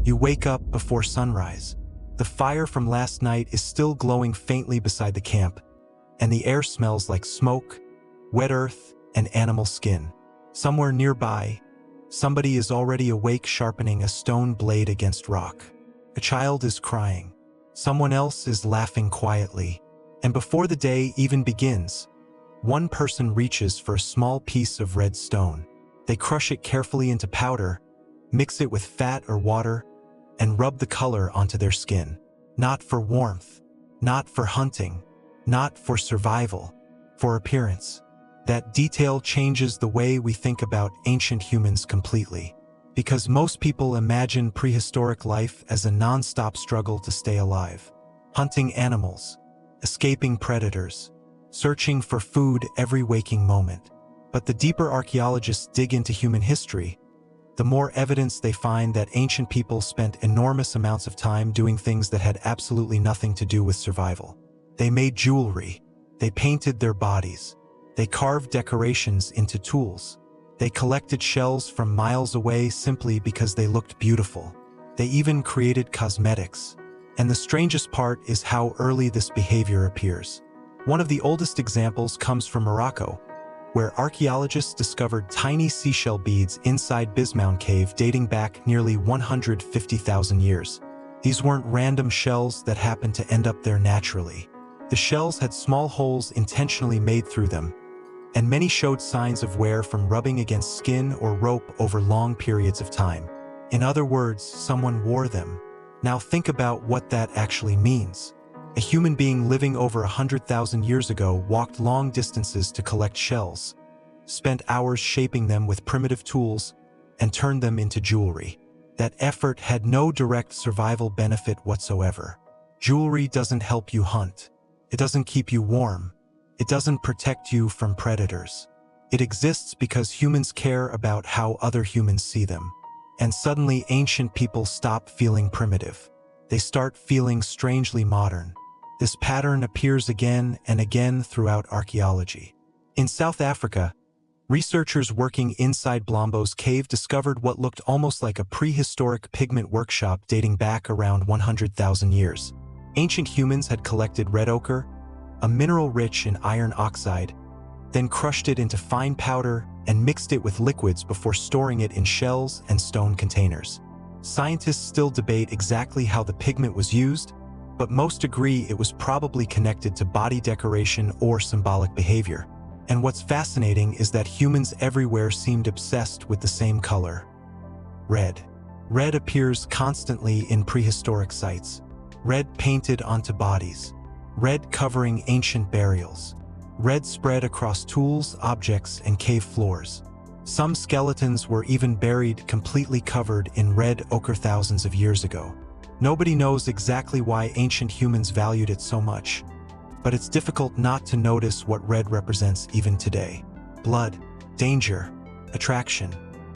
You wake up before sunrise. The fire from last night is still glowing faintly beside the camp, and the air smells like smoke, wet earth, and animal skin. Somewhere nearby, somebody is already awake sharpening a stone blade against rock. A child is crying. Someone else is laughing quietly. And before the day even begins, one person reaches for a small piece of red stone. They crush it carefully into powder, mix it with fat or water, and rub the color onto their skin. Not for warmth, not for hunting, not for survival, for appearance. That detail changes the way we think about ancient humans completely. Because most people imagine prehistoric life as a non-stop struggle to stay alive. Hunting animals, escaping predators, searching for food every waking moment. But the deeper archaeologists dig into human history, the more evidence they find that ancient people spent enormous amounts of time doing things that had absolutely nothing to do with survival. They made jewelry, they painted their bodies, they carved decorations into tools. They collected shells from miles away simply because they looked beautiful. They even created cosmetics. And the strangest part is how early this behavior appears. One of the oldest examples comes from Morocco, where archaeologists discovered tiny seashell beads inside Bismound Cave dating back nearly 150,000 years. These weren't random shells that happened to end up there naturally. The shells had small holes intentionally made through them, and many showed signs of wear from rubbing against skin or rope over long periods of time. In other words, someone wore them. Now think about what that actually means. A human being living over 100,000 years ago walked long distances to collect shells, spent hours shaping them with primitive tools, and turned them into jewelry. That effort had no direct survival benefit whatsoever. Jewelry doesn't help you hunt. It doesn't keep you warm. It doesn't protect you from predators. It exists because humans care about how other humans see them. And suddenly ancient people stop feeling primitive. They start feeling strangely modern. This pattern appears again and again throughout archaeology. In South Africa, researchers working inside Blombo's cave discovered what looked almost like a prehistoric pigment workshop dating back around 100,000 years. Ancient humans had collected red ochre, a mineral rich in iron oxide, then crushed it into fine powder and mixed it with liquids before storing it in shells and stone containers. Scientists still debate exactly how the pigment was used, but most agree it was probably connected to body decoration or symbolic behavior. And what's fascinating is that humans everywhere seemed obsessed with the same color: red. Red appears constantly in prehistoric sites. Red painted onto bodies. Red covering ancient burials. Red spread across tools, objects, and cave floors. Some skeletons were even buried completely covered in red ochre thousands of years ago. Nobody knows exactly why ancient humans valued it so much, but it's difficult not to notice what red represents even today. Blood, danger, attraction,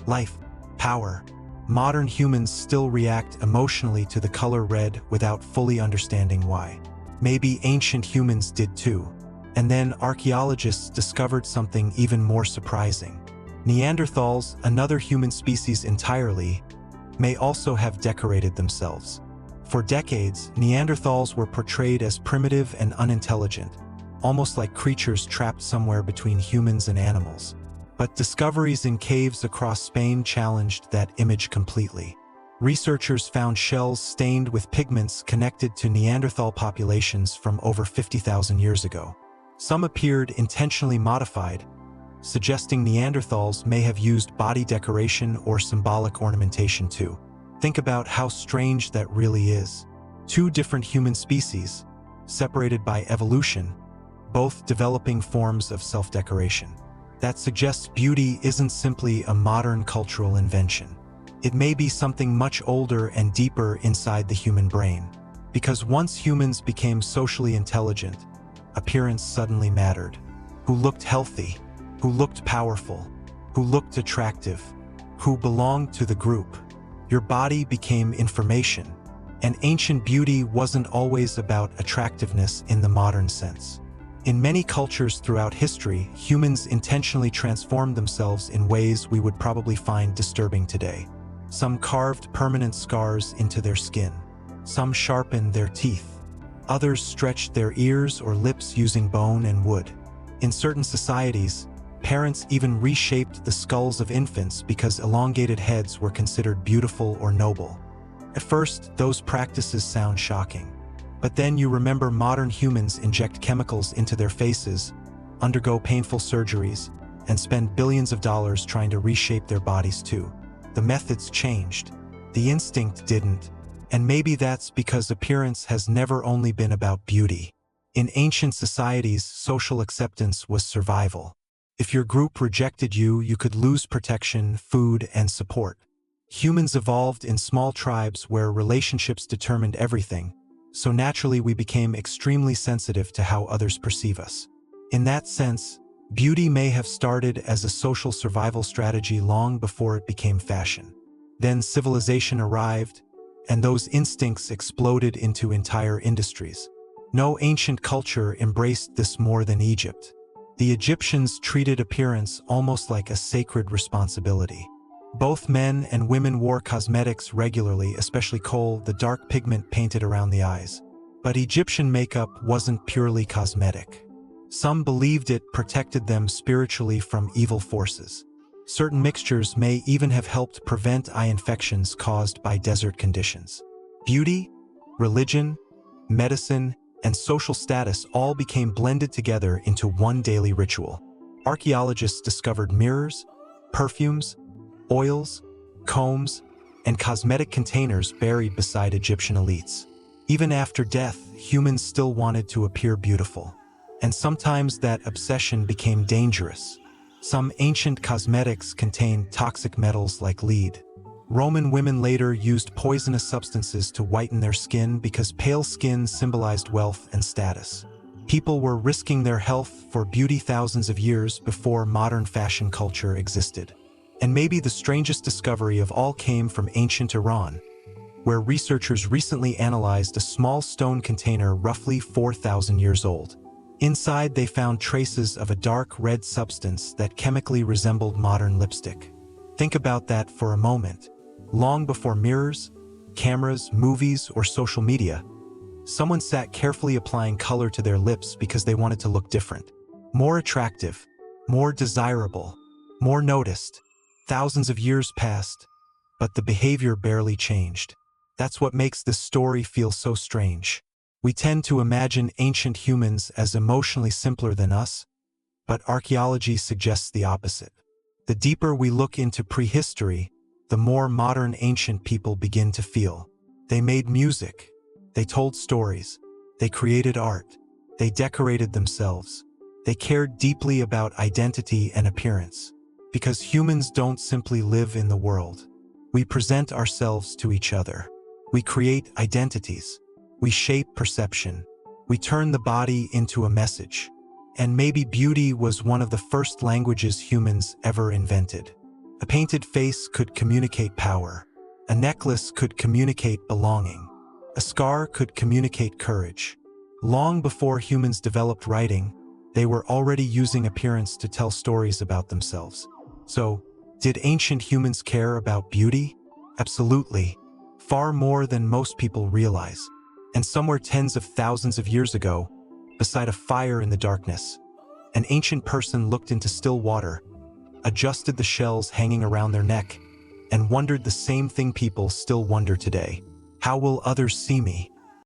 life, power. Modern humans still react emotionally to the color red without fully understanding why. Maybe ancient humans did too. And then archaeologists discovered something even more surprising. Neanderthals, another human species entirely, may also have decorated themselves. For decades, Neanderthals were portrayed as primitive and unintelligent, almost like creatures trapped somewhere between humans and animals. But discoveries in caves across Spain challenged that image completely. Researchers found shells stained with pigments connected to Neanderthal populations from over 50,000 years ago. Some appeared intentionally modified, suggesting Neanderthals may have used body decoration or symbolic ornamentation too. Think about how strange that really is. Two different human species, separated by evolution, both developing forms of self-decoration. That suggests beauty isn't simply a modern cultural invention. It may be something much older and deeper inside the human brain. Because once humans became socially intelligent, appearance suddenly mattered. Who looked healthy, who looked powerful, who looked attractive, who belonged to the group. Your body became information, and ancient beauty wasn't always about attractiveness in the modern sense. In many cultures throughout history, humans intentionally transformed themselves in ways we would probably find disturbing today. Some carved permanent scars into their skin. Some sharpened their teeth. Others stretched their ears or lips using bone and wood. In certain societies, parents even reshaped the skulls of infants because elongated heads were considered beautiful or noble. At first, those practices sound shocking. But then you remember modern humans inject chemicals into their faces, undergo painful surgeries, and spend billions of dollars trying to reshape their bodies too. The methods changed. The instinct didn't. And maybe that's because appearance has never only been about beauty. In ancient societies, social acceptance was survival. If your group rejected you, you could lose protection, food, and support. Humans evolved in small tribes where relationships determined everything, so naturally we became extremely sensitive to how others perceive us. In that sense, beauty may have started as a social survival strategy long before it became fashion. Then civilization arrived, and those instincts exploded into entire industries. No ancient culture embraced this more than Egypt. The Egyptians treated appearance almost like a sacred responsibility. Both men and women wore cosmetics regularly, especially kohl, the dark pigment painted around the eyes. But Egyptian makeup wasn't purely cosmetic. Some believed it protected them spiritually from evil forces. Certain mixtures may even have helped prevent eye infections caused by desert conditions. Beauty, religion, medicine, and social status all became blended together into one daily ritual. Archaeologists discovered mirrors, perfumes, oils, combs, and cosmetic containers buried beside Egyptian elites. Even after death, humans still wanted to appear beautiful. And sometimes that obsession became dangerous. Some ancient cosmetics contained toxic metals like lead. Roman women later used poisonous substances to whiten their skin because pale skin symbolized wealth and status. People were risking their health for beauty thousands of years before modern fashion culture existed. And maybe the strangest discovery of all came from ancient Iran, where researchers recently analyzed a small stone container roughly 4,000 years old. Inside, they found traces of a dark red substance that chemically resembled modern lipstick. Think about that for a moment. Long before mirrors, cameras, movies, or social media, someone sat carefully applying color to their lips because they wanted to look different, more attractive, more desirable, more noticed. Thousands of years passed, but the behavior barely changed. That's what makes this story feel so strange. We tend to imagine ancient humans as emotionally simpler than us, but archaeology suggests the opposite. The deeper we look into prehistory, the more modern ancient people begin to feel. They made music, they told stories, they created art, they decorated themselves. They cared deeply about identity and appearance. Because humans don't simply live in the world. We present ourselves to each other. We create identities. We shape perception. We turn the body into a message. And maybe beauty was one of the first languages humans ever invented. A painted face could communicate power. A necklace could communicate belonging. A scar could communicate courage. Long before humans developed writing, they were already using appearance to tell stories about themselves. So, did ancient humans care about beauty? Absolutely. Far more than most people realize. And somewhere tens of thousands of years ago, beside a fire in the darkness, an ancient person looked into still water, adjusted the shells hanging around their neck, and wondered the same thing people still wonder today. How will others see me?